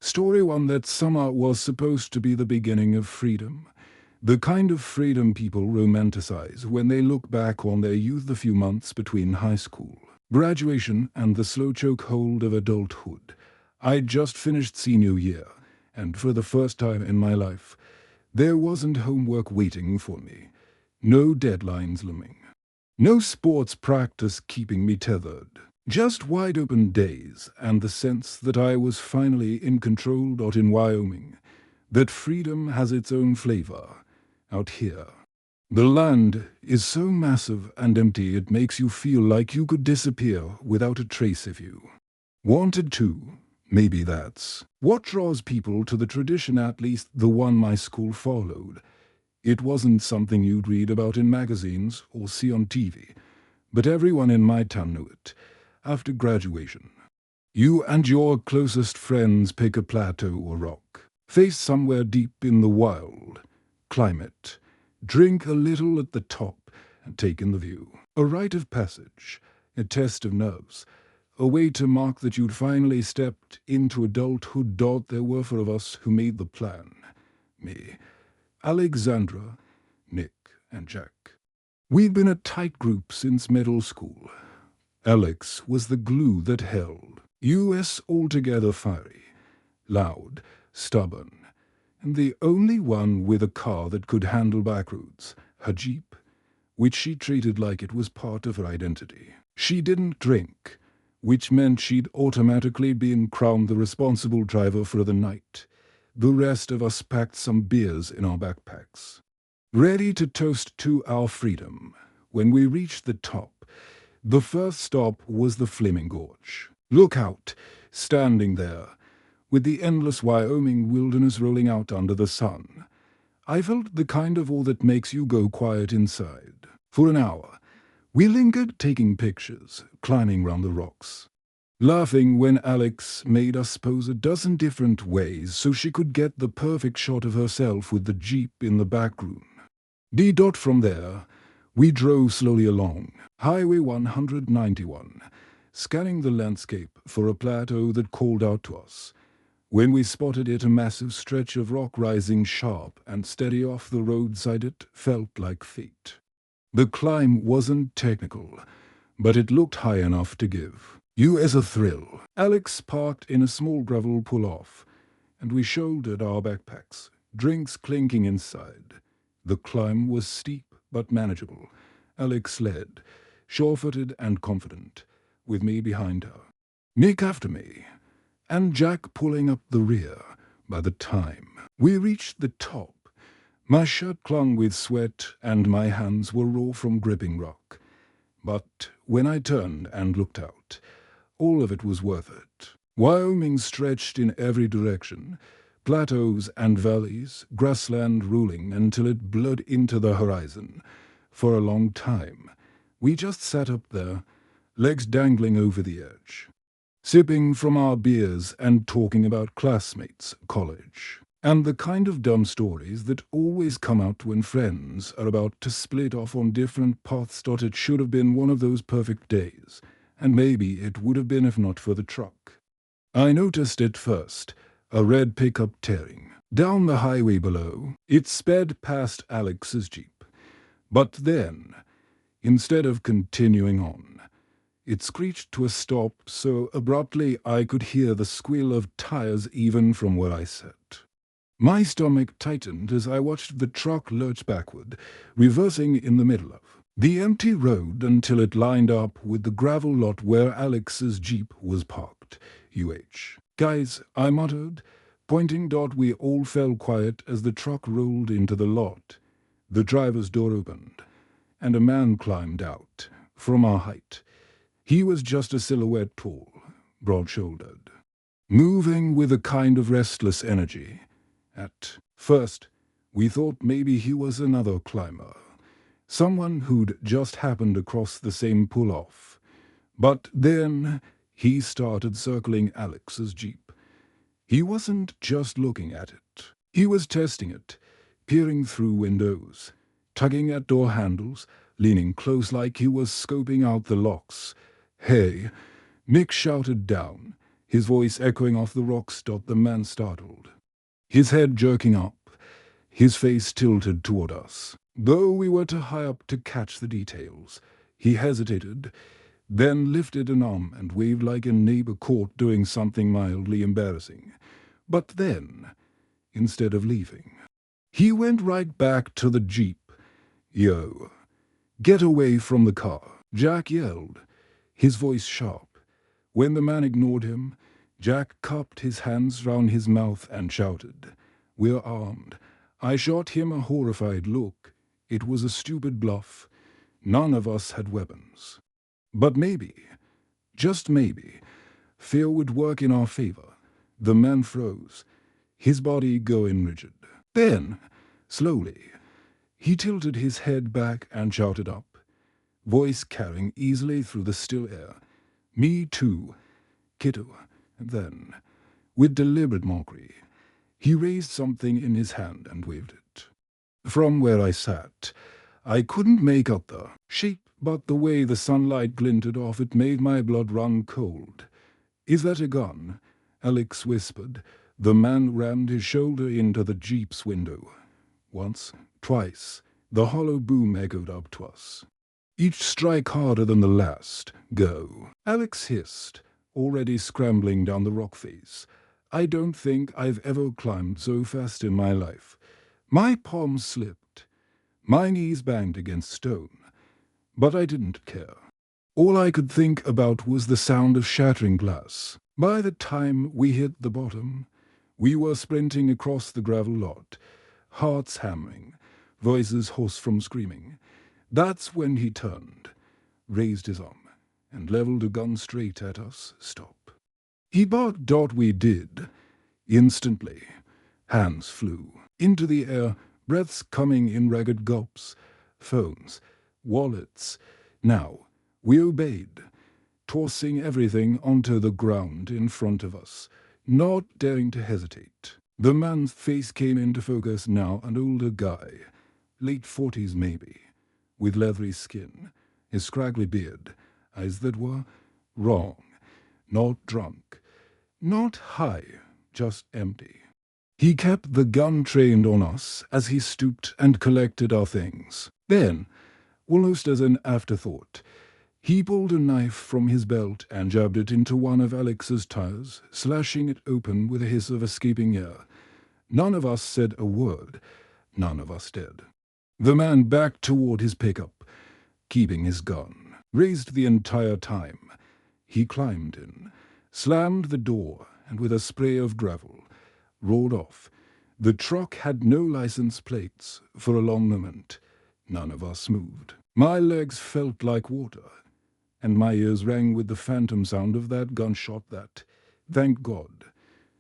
Story 1. That summer was supposed to be the beginning of freedom. The kind of freedom people romanticize when they look back on their youth, a few months between high school, graduation, and the slow chokehold of adulthood. I'd just finished senior year, and for the first time in my life, there wasn't homework waiting for me. No deadlines looming. No sports practice keeping me tethered. Just wide-open days and the sense that I was finally in control. Not in Wyoming. That freedom has its own flavor. Out here. The land is so massive and empty it makes you feel like you could disappear without a trace of you. Wanted to. Maybe that's what draws people to the tradition, at least the one my school followed. It wasn't something you'd read about in magazines or see on TV, but everyone in my town knew it. After graduation, you and your closest friends pick a plateau or rock, face somewhere deep in the wild, climb it, drink a little at the top, and take in the view. A rite of passage, a test of nerves, a way to mark that you'd finally stepped into adulthood. There were 4 of us who made the plan. Me, Alexandra, Nick, and Jack. We'd been a tight group since middle school. Alex was the glue that held. US altogether fiery, loud, stubborn, and the only one with a car that could handle back roads, her Jeep, which she treated like it was part of her identity. She didn't drink, which meant she'd automatically been crowned the responsible driver for the night. The rest of us packed some beers in our backpacks, ready to toast to our freedom. When we reached the top, the first stop was the Flaming Gorge. Look out, standing there, with the endless Wyoming wilderness rolling out under the sun. I felt the kind of awe that makes you go quiet inside. For an hour, we lingered taking pictures, climbing round the rocks, laughing when Alex made us pose a dozen different ways so she could get the perfect shot of herself with the Jeep in the back room. From there, we drove slowly along Highway 191, scanning the landscape for a plateau that called out to us. When we spotted it, a massive stretch of rock rising sharp and steady off the roadside, it felt like fate. The climb wasn't technical, but it looked high enough to give you as a thrill. Alex parked in a small gravel pull-off, and we shouldered our backpacks, drinks clinking inside. The climb was steep but manageable. Alex led, sure-footed and confident, with me behind her, Nick after me, and Jack pulling up the rear. By the time we reached the top, my shirt clung with sweat and my hands were raw from gripping rock. But when I turned and looked out, all of it was worth it. Wyoming stretched in every direction, plateaus and valleys, grassland ruling until it blurred into the horizon. For a long time, we just sat up there, legs dangling over the edge, sipping from our beers and talking about classmates, college, and the kind of dumb stories that always come out when friends are about to split off on different paths. It should have been one of those perfect days, and maybe it would have been if not for the truck. I noticed it first, a red pickup tearing down the highway below. It sped past Alex's Jeep. But then, instead of continuing on, it screeched to a stop so abruptly I could hear the squeal of tires even from where I sat. My stomach tightened as I watched the truck lurch backward, reversing in the middle of the empty road until it lined up with the gravel lot where Alex's Jeep was parked. Guys, I muttered, pointing. We all fell quiet as the truck rolled into the lot. The driver's door opened, and a man climbed out. From our height, he was just a silhouette, tall, broad-shouldered, moving with a kind of restless energy. At first, we thought maybe he was another climber, someone who'd just happened across the same pull-off. But then he started circling Alex's Jeep. He wasn't just looking at it. He was testing it, peering through windows, tugging at door handles, leaning close like he was scoping out the locks. "Hey," Nick shouted down, his voice echoing off the rocks. The man startled, his head jerking up, his face tilted toward us. Though we were too high up to catch the details, he hesitated, then lifted an arm and waved like a neighbor caught doing something mildly embarrassing. But then, instead of leaving, he went right back to the Jeep. "Yo, get away from the car," Jack yelled, his voice sharp. When the man ignored him, Jack cupped his hands round his mouth and shouted, "We're armed." I shot him a horrified look. It was a stupid bluff. None of us had weapons. But maybe, just maybe, fear would work in our favor. The man froze, his body going rigid. Then, slowly, he tilted his head back and shouted up, voice carrying easily through the still air, "Me too, kiddo." And then, with deliberate mockery, he raised something in his hand and waved it. From where I sat, I couldn't make out the shape, but the way the sunlight glinted off it made my blood run cold. "Is that a gun?" Alex whispered. The man rammed his shoulder into the Jeep's window. Once, twice, the hollow boom echoed up to us. Each strike harder than the last. "Go," Alex hissed, already scrambling down the rock face. I don't think I've ever climbed so fast in my life. My palms slipped. My knees banged against stone. But I didn't care. All I could think about was the sound of shattering glass. By the time we hit the bottom, we were sprinting across the gravel lot, hearts hammering, voices hoarse from screaming. That's when he turned, raised his arm, and leveled a gun straight at us. "Stop." He barked. We did. Instantly, hands flew into the air, breaths coming in ragged gulps, phones, wallets. Now, we obeyed, tossing everything onto the ground in front of us, not daring to hesitate. The man's face came into focus now, an older guy, late 40s maybe, with leathery skin, his scraggly beard, eyes that were wrong, not drunk, not high, just empty. He kept the gun trained on us as he stooped and collected our things. Then, almost as an afterthought, he pulled a knife from his belt and jabbed it into one of Alex's tires, slashing it open with a hiss of escaping air. None of us said a word. None of us did. The man backed toward his pickup, keeping his gun, raised the entire time. He climbed in, slammed the door, and with a spray of gravel, rolled off. The truck had no license plates. For a long moment, none of us moved. My legs felt like water, and my ears rang with the phantom sound of that gunshot that, thank God,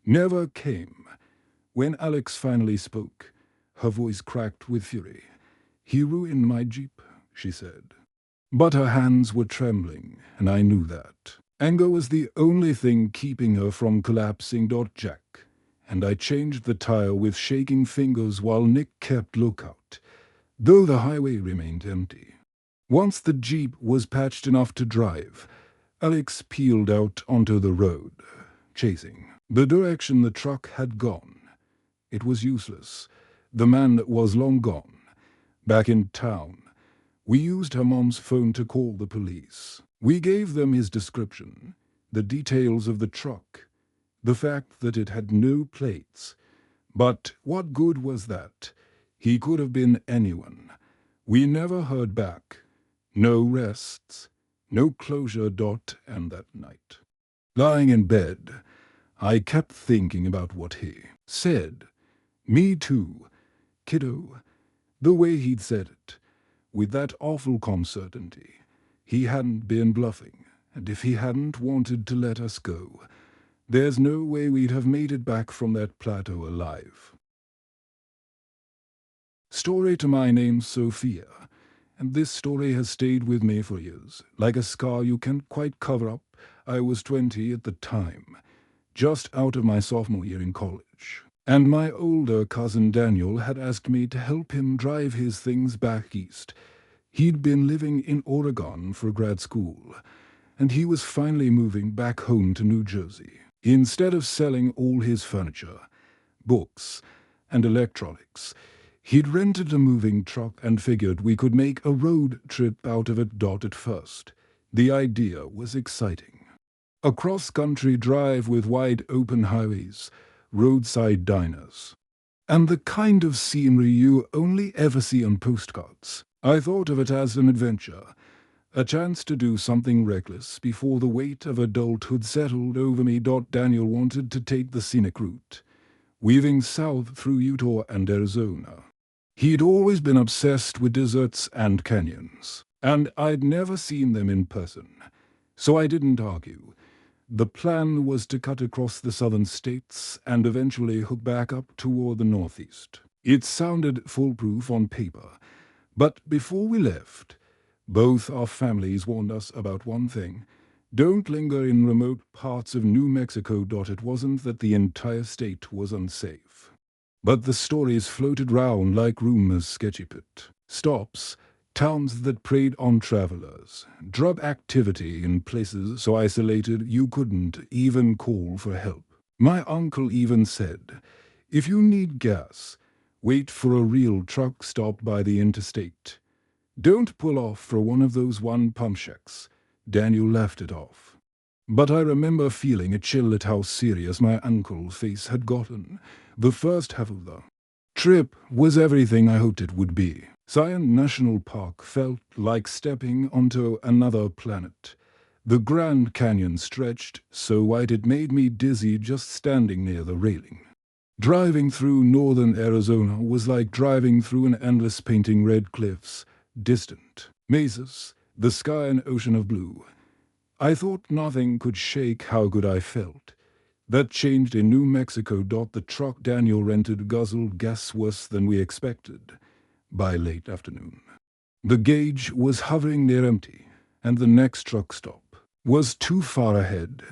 never came. When Alex finally spoke, her voice cracked with fury. "He ruined my Jeep," she said. But her hands were trembling, and I knew that. Anger was the only thing keeping her from collapsing. Jack, and I changed the tire with shaking fingers while Nick kept lookout, though the highway remained empty. Once the Jeep was patched enough to drive, Alex peeled out onto the road, chasing the direction the truck had gone. It was useless. The man was long gone. Back in town, we used her mom's phone to call the police. We gave them his description, the details of the truck, the fact that it had no plates. But what good was that? He could have been anyone. We never heard back. No rests, no closure. And that night, lying in bed, I kept thinking about what he said. "Me too, kiddo." The way he'd said it, with that awful calm certainty. He hadn't been bluffing, and if he hadn't wanted to let us go, there's no way we'd have made it back from that plateau alive. Story to my name's Sophia, and this story has stayed with me for years, like a scar you can't quite cover up. I was 20 at the time, just out of my sophomore year in college, and my older cousin Daniel had asked me to help him drive his things back east. He'd been living in Oregon for grad school, and he was finally moving back home to New Jersey. Instead of selling all his furniture, books, and electronics, he'd rented a moving truck and figured we could make a road trip out of it. At first, the idea was exciting. A cross-country drive with wide open highways, roadside diners, and the kind of scenery you only ever see on postcards. I thought of it as an adventure, a chance to do something reckless before the weight of adulthood settled over me. Daniel wanted to take the scenic route, weaving south through Utah and Arizona. He'd always been obsessed with deserts and canyons, and I'd never seen them in person, so I didn't argue. The plan was to cut across the southern states and eventually hook back up toward the northeast. It sounded foolproof on paper, but before we left, both our families warned us about one thing: don't linger in remote parts of New Mexico. It wasn't that the entire state was unsafe, but the stories floated round like rumors. Sketchy pit stops, towns that preyed on travelers, drug activity in places so isolated you couldn't even call for help. My uncle even said, if you need gas, wait for a real truck stop by the interstate. Don't pull off for one of those one-pump shacks. Daniel laughed it off. But I remember feeling a chill at how serious my uncle's face had gotten. The first half of the trip was everything I hoped it would be. Zion National Park felt like stepping onto another planet. The Grand Canyon stretched so wide it made me dizzy just standing near the railing. Driving through northern Arizona was like driving through an endless painting red cliffs, distant mesas, the sky an ocean of blue. I thought nothing could shake how good I felt. That changed in New Mexico. The truck Daniel rented guzzled gas worse than we expected. By late afternoon, the gauge was hovering near empty, and the next truck stop was too far ahead.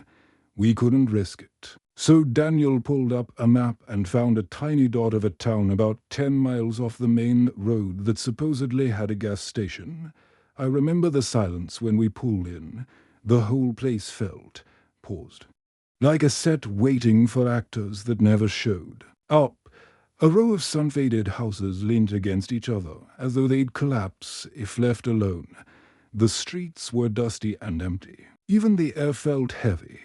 We couldn't risk it. So Daniel pulled up a map and found a tiny dot of a town about 10 miles off the main road that supposedly had a gas station. I remember the silence when we pulled in. The whole place felt paused, like a set waiting for actors that never showed up. A row of sun-faded houses leaned against each other, as though they'd collapse if left alone. The streets were dusty and empty. Even the air felt heavy,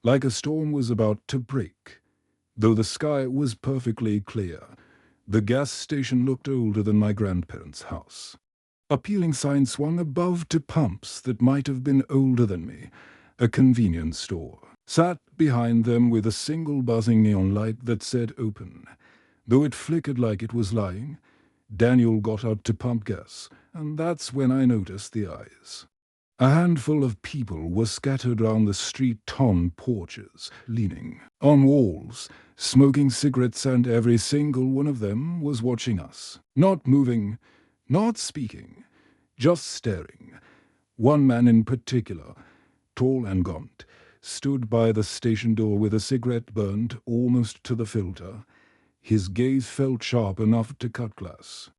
like a storm was about to break. Though the sky was perfectly clear, the gas station looked older than my grandparents' house. A peeling sign swung above to pumps that might have been older than me. A convenience store sat behind them with a single buzzing neon light that said open. Though it flickered like it was lying, Daniel got out to pump gas, and that's when I noticed the eyes. A handful of people were scattered round the street on porches, leaning on walls, smoking cigarettes, and every single one of them was watching us. Not moving, not speaking, just staring. One man in particular, tall and gaunt, stood by the station door with a cigarette burned almost to the filter. His gaze felt sharp enough to cut glass.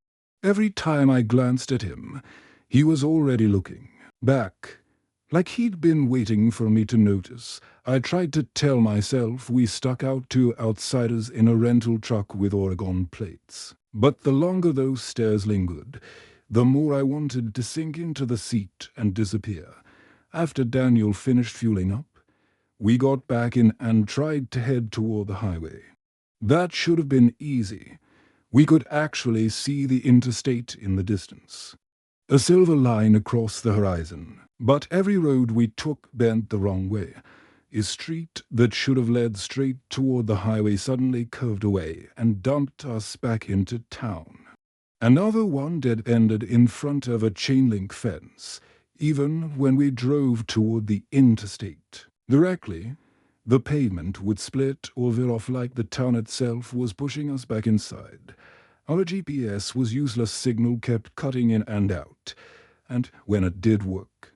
Every time I glanced at him, he was already looking back, like he'd been waiting for me to notice. I tried to tell myself we stuck out two outsiders in a rental truck with Oregon plates. But the longer those stares lingered, the more I wanted to sink into the seat and disappear. After Daniel finished fueling up, we got back in and tried to head toward the highway. That should have been easy. We could actually see the interstate in the distance, a silver line across the horizon. But every road we took bent the wrong way. A street that should have led straight toward the highway suddenly curved away and dumped us back into town. Another one dead-ended in front of a chain-link fence, even when we drove toward the interstate. Directly, the pavement would split or veer off like the town itself was pushing us back inside. Our GPS was useless. Signal kept cutting in and out, and when it did work,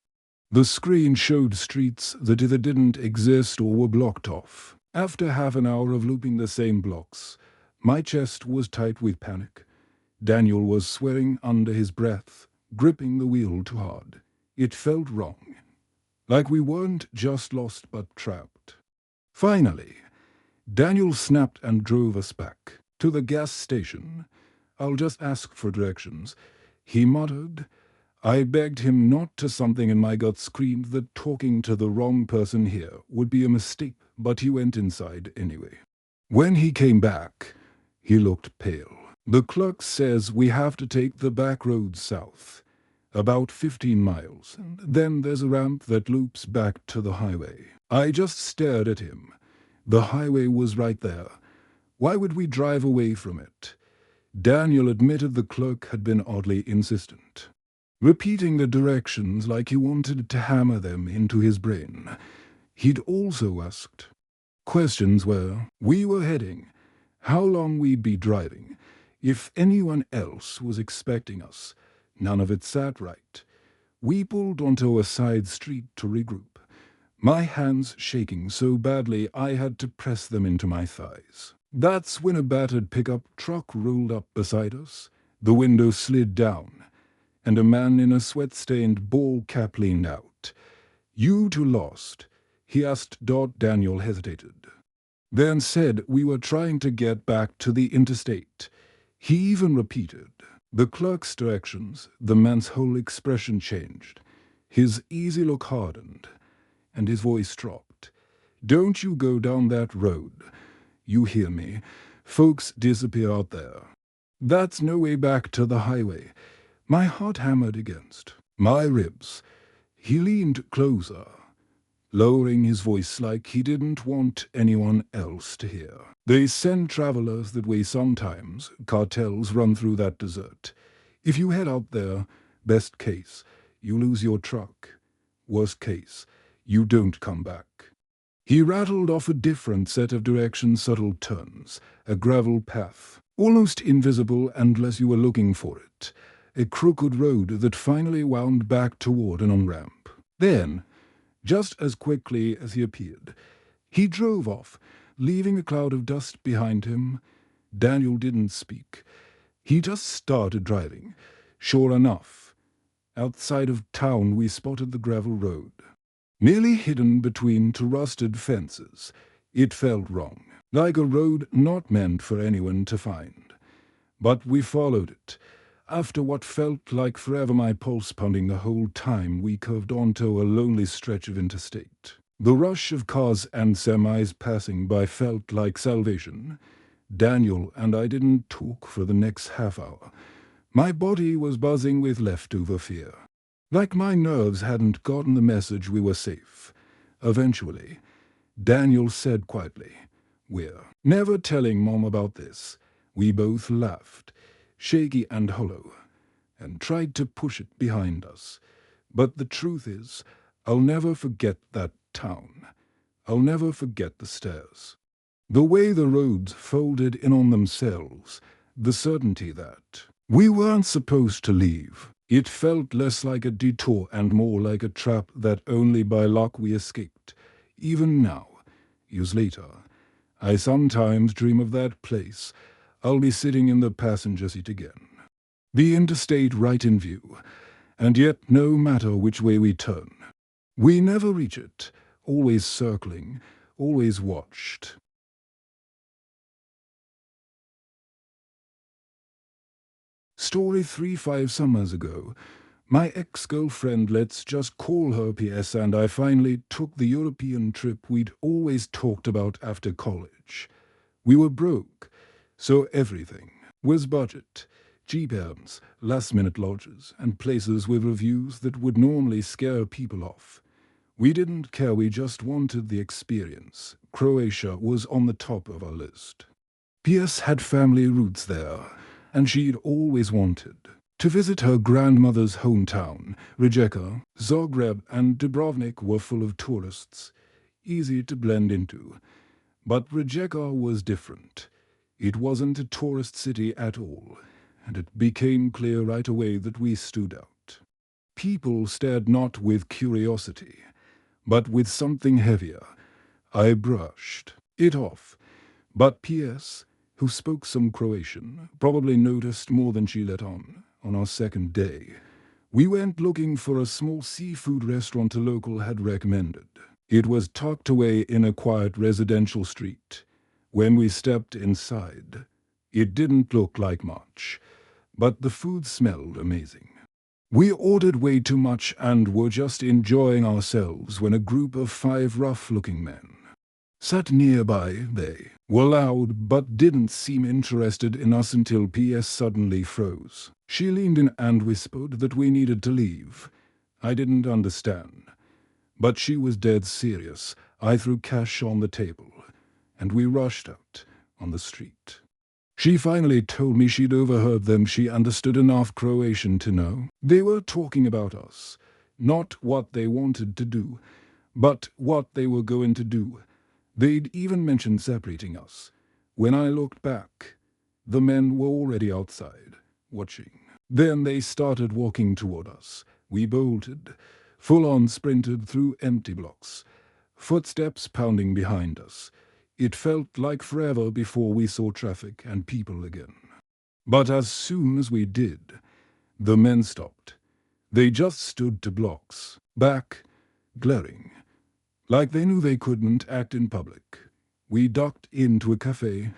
the screen showed streets that either didn't exist or were blocked off. After half an hour of looping the same blocks, my chest was tight with panic. Daniel was swearing under his breath, gripping the wheel too hard. It felt wrong, like we weren't just lost but trapped. Finally, Daniel snapped and drove us back to the gas station. "I'll just ask for directions," he muttered. I begged him not to. Something in my gut screamed that talking to the wrong person here would be a mistake, but he went inside anyway. When he came back, he looked pale. "The clerk says we have to take the back road south, about 15 miles. Then there's a ramp that loops back to the highway." I just stared at him. The highway was right there. Why would we drive away from it? Daniel admitted the clerk had been oddly insistent, repeating the directions like he wanted to hammer them into his brain. He'd also asked questions: where we were heading, how long we'd be driving, if anyone else was expecting us. None of it sat right. We pulled onto a side street to regroup, my hands shaking so badly I had to press them into my thighs. That's when a battered pickup truck rolled up beside us. The window slid down, and a man in a sweat-stained ball cap leaned out. "You two lost?" he asked. Daniel hesitated, then said we were trying to get back to the interstate. He even repeated the clerk's directions. The man's whole expression changed. His easy look hardened, and his voice dropped. "Don't you go down that road. You hear me? Folks disappear out there. That's no way back to the highway." My heart hammered against my ribs. He leaned closer, lowering his voice like he didn't want anyone else to hear. "They send travelers that way sometimes. Cartels run through that desert. If you head out there, best case, you lose your truck. Worst case, you don't come back." He rattled off a different set of directions, subtle turns, a gravel path, almost invisible unless you were looking for it, a crooked road that finally wound back toward an on-ramp. Then, just as quickly as he appeared, he drove off, leaving a cloud of dust behind him. Daniel didn't speak. He just started driving. Sure enough, outside of town we spotted the gravel road, nearly hidden between two rusted fences. It felt wrong, like a road not meant for anyone to find. But we followed it. After what felt like forever, my pulse pounding the whole time we curved onto a lonely stretch of interstate. The rush of cars and semis passing by felt like salvation. Daniel and I didn't talk for the next half hour. My body was buzzing with leftover fear, like my nerves hadn't gotten the message we were safe. Eventually, Daniel said quietly, "We're never telling Mom about this." We both laughed, shaky and hollow, and tried to push it behind us. But the truth is, I'll never forget that town. I'll never forget the stairs. The way the roads folded in on themselves, the certainty that we weren't supposed to leave. It felt less like a detour and more like a trap that only by luck we escaped. Even now, years later, I sometimes dream of that place. I'll be sitting in the passenger seat again, the interstate right in view, and yet no matter which way we turn, we never reach it, always circling, always watched. Story 3. 5 summers ago, my ex-girlfriend, let's just call her PS, and I finally took the European trip we'd always talked about after college. We were broke, so everything was budget. Cheap errands, last-minute lodges, and places with reviews that would normally scare people off. We didn't care, we just wanted the experience. Croatia was on the top of our list. PS had family roots there, and she'd always wanted to visit her grandmother's hometown. Rijeka, Zagreb, and Dubrovnik were full of tourists, easy to blend into. But Rijeka was different. It wasn't a tourist city at all, and it became clear right away that we stood out. People stared not with curiosity, but with something heavier. I brushed it off, but PS, who spoke some Croatian, probably noticed more than she let on. On our second day, we went looking for a small seafood restaurant a local had recommended. It was tucked away in a quiet residential street. When we stepped inside, it didn't look like much, but the food smelled amazing. We ordered way too much and were just enjoying ourselves when a group of 5 rough-looking men sat nearby. They were loud but didn't seem interested in us until PS suddenly froze. She leaned in and whispered that we needed to leave. I didn't understand, but she was dead serious. I threw cash on the table, and we rushed out on the street. She finally told me she'd overheard them. She understood enough Croatian to know they were talking about us. Not what they wanted to do, but what they were going to do. They'd even mentioned separating us. When I looked back, the men were already outside, watching. Then they started walking toward us. We bolted, full-on sprinted through empty blocks, footsteps pounding behind us. It felt like forever before we saw traffic and people again. But as soon as we did, the men stopped. They just stood 2 blocks back, glaring, like they knew they couldn't act in public. We ducked into a cafe,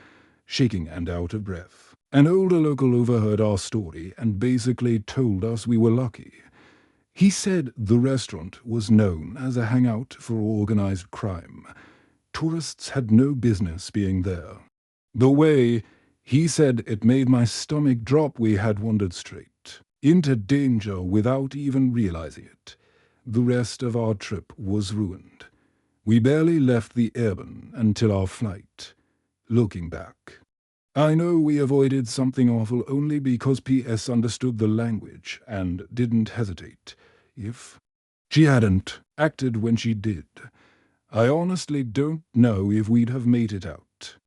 shaking and out of breath. An older local overheard our story and basically told us we were lucky. He said the restaurant was known as a hangout for organized crime. Tourists had no business being there. The way he said it made my stomach drop. We had wandered straight into danger without even realizing it. The rest of our trip was ruined. We barely left the airban until our flight. Looking back, I know we avoided something awful only because PS understood the language and didn't hesitate. If she hadn't acted when she did, I honestly don't know if we'd have made it out.